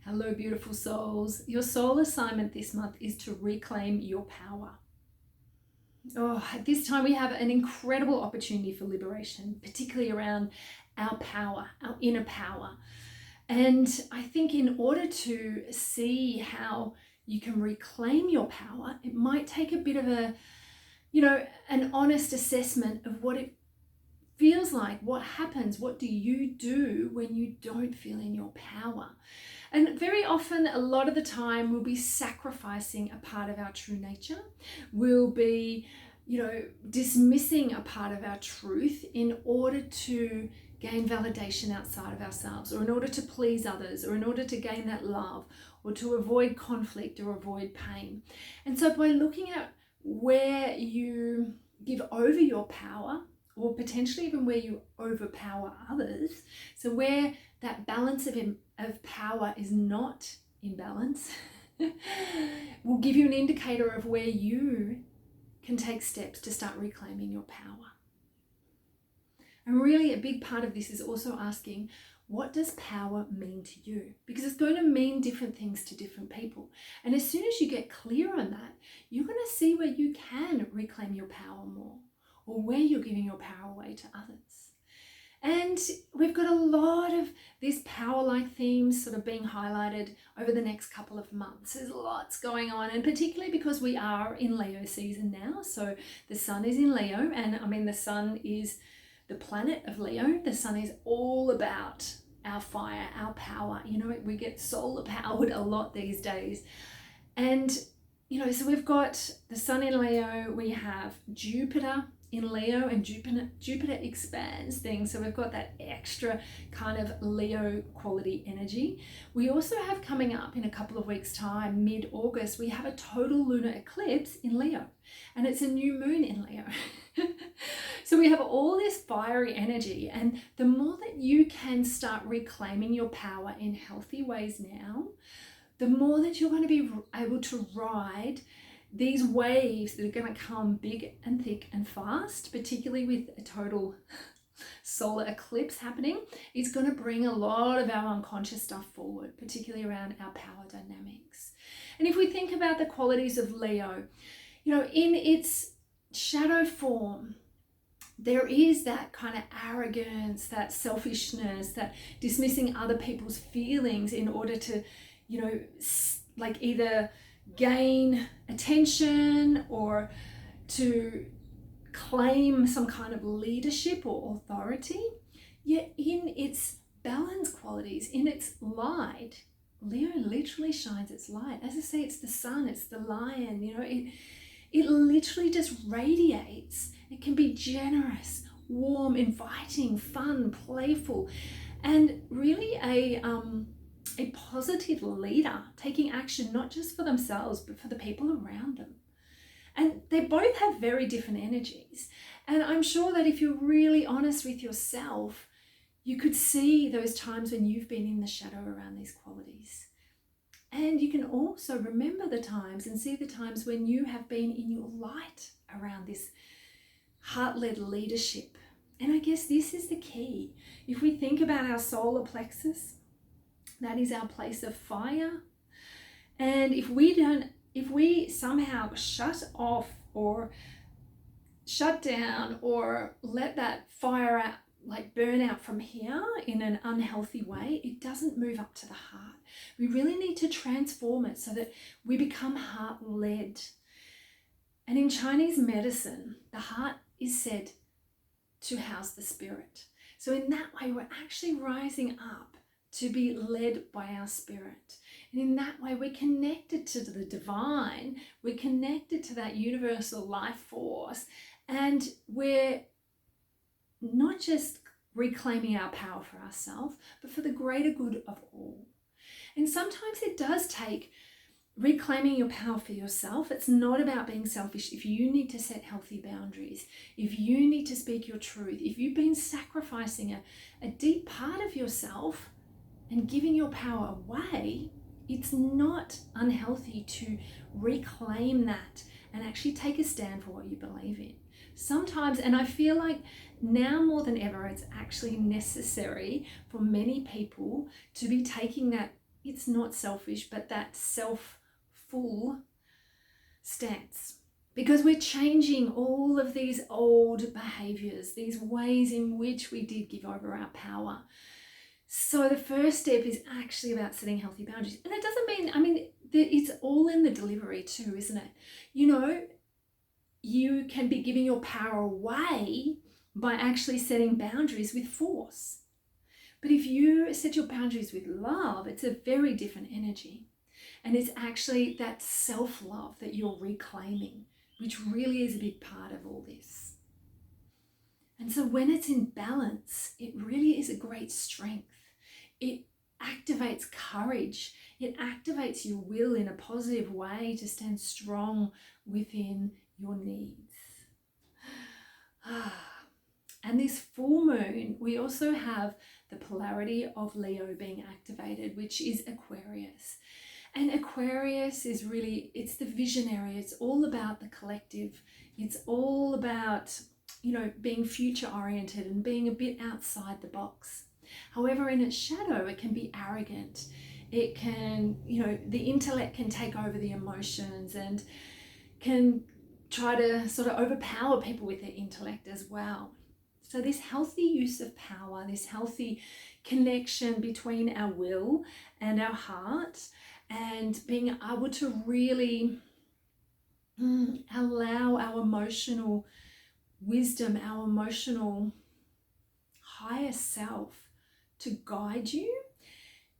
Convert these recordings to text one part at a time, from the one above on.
Hello, beautiful souls. Your soul assignment this month is to reclaim your power. At this time we have an incredible opportunity for liberation, particularly around our power, our inner power. And I think in order to see how you can reclaim your power, it might take a bit of an honest assessment of what it feels like, what happens, what do you do when you don't feel in your power. And very often, a lot of the time, we'll be sacrificing a part of our true nature. We'll be, dismissing a part of our truth in order to gain validation outside of ourselves, or in order to please others, or in order to gain that love, or to avoid conflict or avoid pain. And so by looking at where you give over your power, or potentially even where you overpower others, so where that balance of power is not in balance, will give you an indicator of where you can take steps to start reclaiming your power. And really a big part of this is also asking, what does power mean to you? Because it's going to mean different things to different people. And as soon as you get clear on that, you're going to see where you can reclaim your power more, or where you're giving your power away to others. And we've got a lot of these power-like themes sort of being highlighted over the next couple of months. There's lots going on, and particularly because we are in Leo season now. So the sun is in Leo, and the sun is the planet of Leo. The sun is all about our fire, our power. We get solar powered a lot these days. And, so we've got the sun in Leo, we have Jupiter in Leo, and Jupiter expands things. So we've got that extra kind of Leo quality energy. We also have coming up in a couple of weeks' time, mid-August, we have a total lunar eclipse in Leo, and it's a new moon in Leo. So we have all this fiery energy, and the more that you can start reclaiming your power in healthy ways now, the more that you're going to be able to ride these waves that are going to come big and thick and fast, particularly with a total solar eclipse happening. It's going to bring a lot of our unconscious stuff forward, particularly around our power dynamics. And if we think about the qualities of Leo, in its shadow form, there is that kind of arrogance, that selfishness, that dismissing other people's feelings in order to, either gain attention or to claim some kind of leadership or authority. Yet in its balance qualities, in its light, Leo literally shines its light. As I say, it's the sun, it's the lion, it literally just radiates. It can be generous, warm, inviting, fun, playful, and really a positive leader, taking action not just for themselves but for the people around them. And they both have very different energies, and I'm sure that if you're really honest with yourself, you could see those times when you've been in the shadow around these qualities. And you can also remember the times and see the times when you have been in your light around this heart-led leadership. And I guess this is the key. If we think about our solar plexus, that is our place of fire. And if we somehow shut off or shut down or let that fire out, burn out from here in an unhealthy way, it doesn't move up to the heart. We really need to transform it so that we become heart-led. And in Chinese medicine, the heart is said to house the spirit. So in that way, we're actually rising up to be led by our spirit. And in that way, we're connected to the divine, we're connected to that universal life force, and we're not just reclaiming our power for ourselves, but for the greater good of all. And sometimes it does take reclaiming your power for yourself. It's not about being selfish. If you need to set healthy boundaries, if you need to speak your truth, if you've been sacrificing a deep part of yourself and giving your power away, it's not unhealthy to reclaim that and actually take a stand for what you believe in. Sometimes, and I feel like now more than ever, it's actually necessary for many people to be taking that it's not selfish, but that self-full stance. Because we're changing all of these old behaviors, these ways in which we did give over our power. So the first step is actually about setting healthy boundaries. And it doesn't mean, it's all in the delivery too, isn't it? You know, you can be giving your power away by actually setting boundaries with force. But if you set your boundaries with love, it's a very different energy. And it's actually that self-love that you're reclaiming, which really is a big part of all this. And so when it's in balance, it really is a great strength. It activates courage. It activates your will in a positive way to stand strong within your needs. And this full moon, we also have the polarity of Leo being activated, which is Aquarius. And Aquarius is really, it's the visionary. It's all about the collective. It's all about, being future oriented and being a bit outside the box. However, in its shadow, it can be arrogant. It can, the intellect can take over the emotions and can try to sort of overpower people with their intellect as well. So this healthy use of power, this healthy connection between our will and our heart, and being able to really allow our emotional wisdom, our emotional higher self to guide you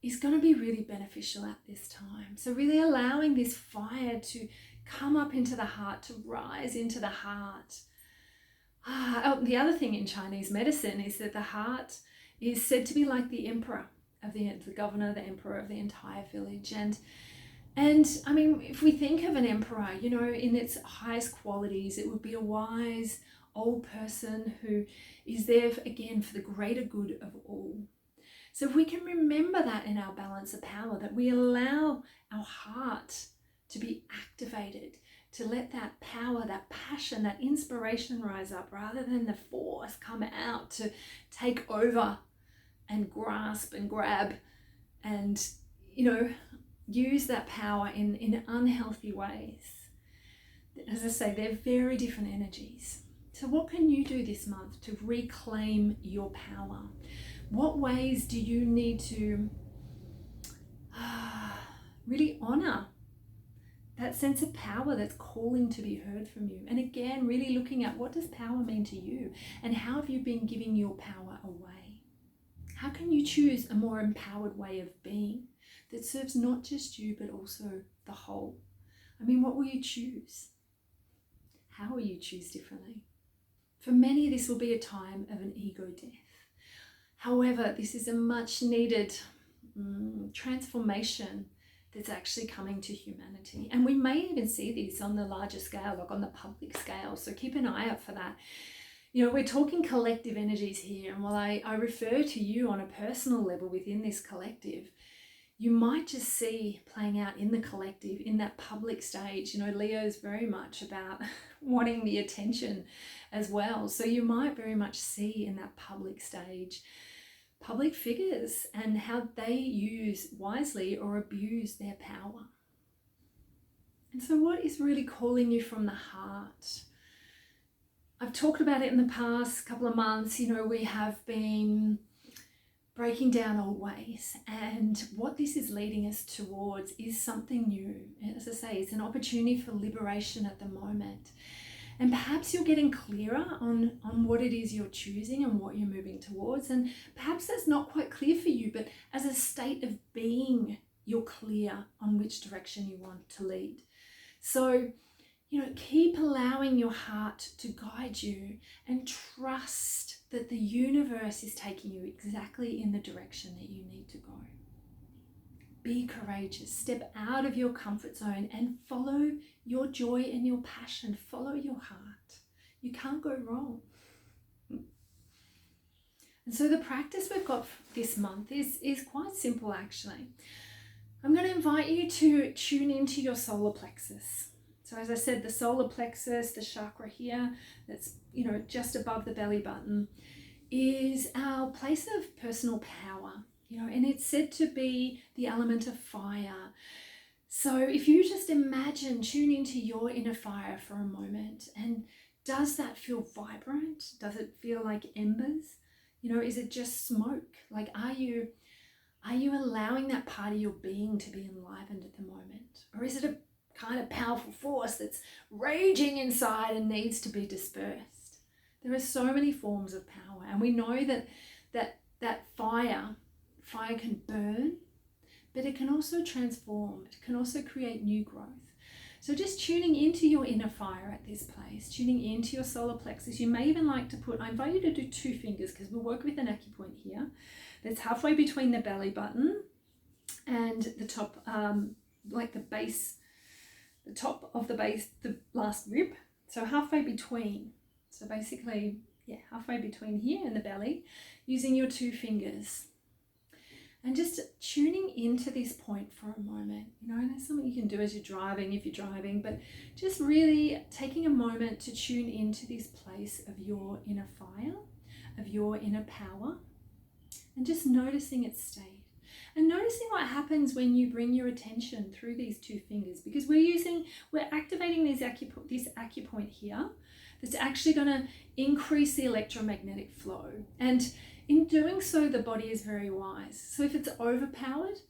is going to be really beneficial at this time. So really allowing this fire to come up into the heart, to rise into the heart. The other thing in Chinese medicine is that the heart is said to be like the emperor of the governor, the emperor of the entire village. And I mean, if we think of an emperor, in its highest qualities, it would be a wise old person who is there, again, for the greater good of all. So if we can remember that in our balance of power, that we allow our heart to be activated, to let that power, that passion, that inspiration rise up, rather than the force come out to take over and grasp and grab and, use that power in unhealthy ways. As I say, they're very different energies. So what can you do this month to reclaim your power? What ways do you need to really honor that sense of power that's calling to be heard from you? And again, really looking at, what does power mean to you? And how have you been giving your power away? How can you choose a more empowered way of being that serves not just you, but also the whole? I mean, what will you choose? How will you choose differently? For many, this will be a time of an ego death. However, this is a much needed transformation that's actually coming to humanity. And we may even see this on the larger scale, like on the public scale. So keep an eye out for that. We're talking collective energies here. And while I refer to you on a personal level within this collective, you might just see playing out in the collective, in that public stage. Leo is very much about wanting the attention as well. So you might very much see in that public stage public figures and how they use wisely or abuse their power. And so what is really calling you from the heart? I've talked about it in the past couple of months. We have been breaking down old ways, and what this is leading us towards is something new. As I say, it's an opportunity for liberation at the moment. And perhaps you're getting clearer on what it is you're choosing and what you're moving towards. And perhaps that's not quite clear for you, but as a state of being, you're clear on which direction you want to lead. So, keep allowing your heart to guide you and trust that the universe is taking you exactly in the direction that you need to go. Be courageous, step out of your comfort zone and follow your joy and your passion. Follow your heart. You can't go wrong. And so the practice we've got this month is quite simple, actually. I'm going to invite you to tune into your solar plexus. So as I said, the solar plexus, the chakra here, that's, just above the belly button, is our place of personal power. and it's said to be the element of fire. So if you just imagine, tune into your inner fire for a moment, and does that feel vibrant? Does it feel like embers? Is it just smoke? Like, are you allowing that part of your being to be enlivened at the moment? Or is it a kind of powerful force that's raging inside and needs to be dispersed? There are so many forms of power, and we know that fire can burn, but it can also transform. It can also create new growth. So just tuning into your inner fire at this place, tuning into your solar plexus. You may even like to I invite you to do 2 fingers, because we'll work with an acupoint here that's halfway between the belly button and the top, like the base, the top of the base, the last rib. So halfway between. So basically, halfway between here and the belly, using your 2 fingers. And just tuning into this point for a moment. And it's something you can do as you're driving, if you're driving, but just really taking a moment to tune into this place of your inner fire, of your inner power, and just noticing its state. And noticing what happens when you bring your attention through these 2 fingers, because we're activating this acupoint here that's actually going to increase the electromagnetic flow. And in doing so, the body is very wise. So if it's overpowered,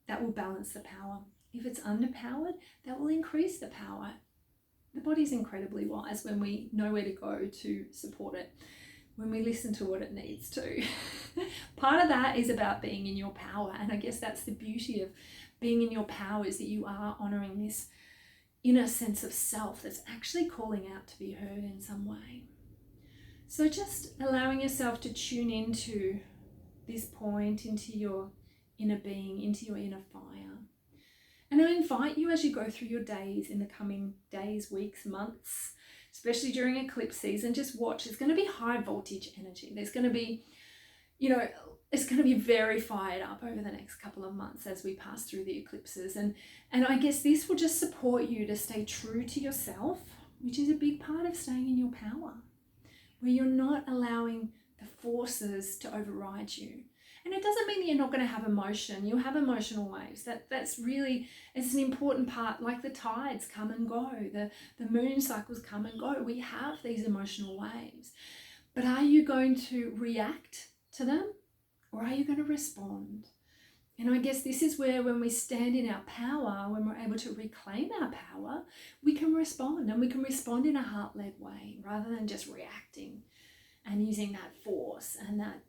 that will balance the power. If it's underpowered, that will increase the power. The body's incredibly wise when we know where to go to support it, when we listen to what it needs to. Part of that is about being in your power. And I guess that's the beauty of being in your power, is that you are honoring this inner sense of self that's actually calling out to be heard in some way. So just allowing yourself to tune into this point, into your inner being, into your inner fire. And I invite you, as you go through your days in the coming days, weeks, months, especially during eclipse season, just watch. It's going to be high voltage energy. There's going to be, it's going to be very fired up over the next couple of months as we pass through the eclipses. And I guess this will just support you to stay true to yourself, which is a big part of staying in your power, where you're not allowing the forces to override you. And it doesn't mean that you're not going to have emotion. You'll have emotional waves. That's really, it's an important part. Like the tides come and go, the moon cycles come and go. We have these emotional waves. But are you going to react to them, or are you going to respond? And I guess this is where, when we stand in our power, when we're able to reclaim our power, we can respond, and we can respond in a heart-led way rather than just reacting and using that force and that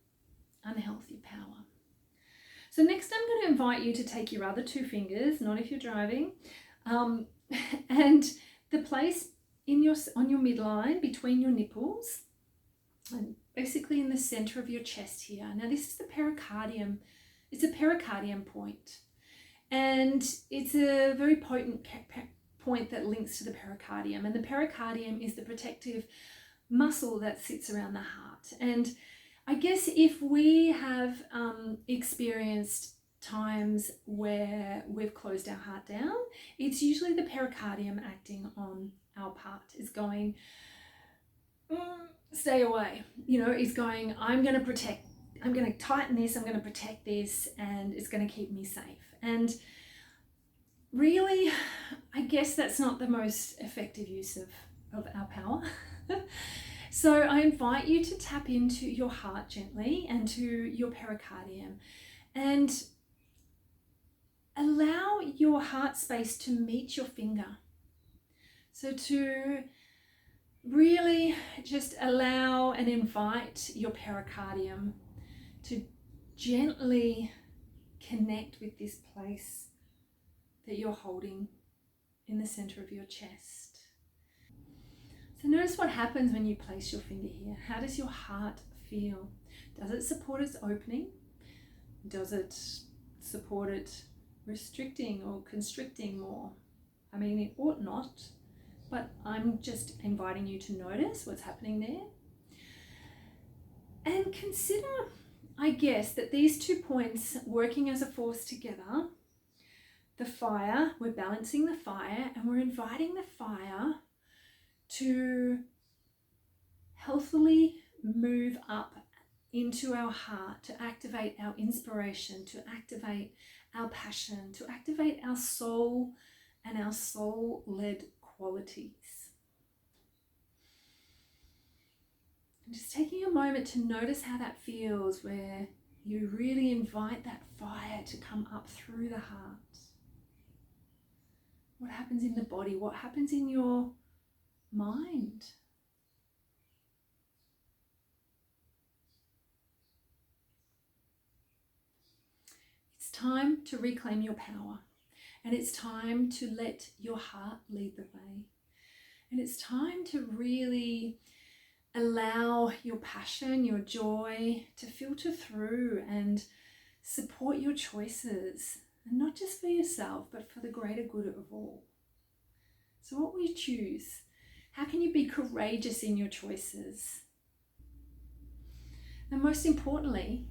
unhealthy power. So next I'm going to invite you to take your other 2 fingers, not if you're driving, and the place on your midline between your nipples, and basically in the center of your chest here. Now this is the pericardium. It's a pericardium point, and it's a very potent point that links to the pericardium. And the pericardium is the protective muscle that sits around the heart. And I guess if we have experienced times where we've closed our heart down, it's usually the pericardium acting on our part, is going, stay away, is going, I'm going to tighten this, I'm going to protect this, and it's going to keep me safe. And really, I guess that's not the most effective use of our power. So I invite you to tap into your heart gently and to your pericardium, and allow your heart space to meet your finger. So to really just allow and invite your pericardium to gently connect with this place that you're holding in the center of your chest. So notice what happens when you place your finger here. How does your heart feel? Does it support its opening? Does it support it restricting or constricting more? I mean, it ought not, but I'm just inviting you to notice what's happening there. And consider, I guess, that these 2 points working as a force together, the fire, we're balancing the fire, and we're inviting the fire to healthily move up into our heart, to activate our inspiration, to activate our passion, to activate our soul and our soul-led qualities. And just taking a moment to notice how that feels, where you really invite that fire to come up through the heart. What happens in the body? What happens in your mind? It's time to reclaim your power, and it's time to let your heart lead the way. And it's time to really allow your passion, your joy to filter through and support your choices, and not just for yourself, but for the greater good of all. So what will you choose? How can you be courageous in your choices? And most importantly,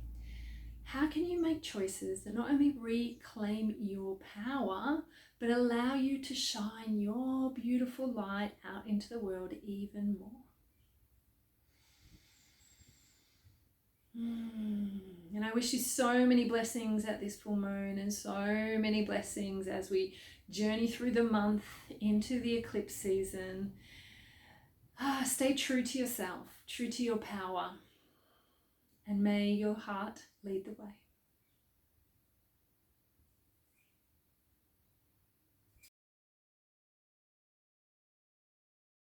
how can you make choices that not only reclaim your power, but allow you to shine your beautiful light out into the world even more? And I wish you so many blessings at this full moon, and so many blessings as we journey through the month into the eclipse season. Stay true to yourself, true to your power, and may your heart lead the way.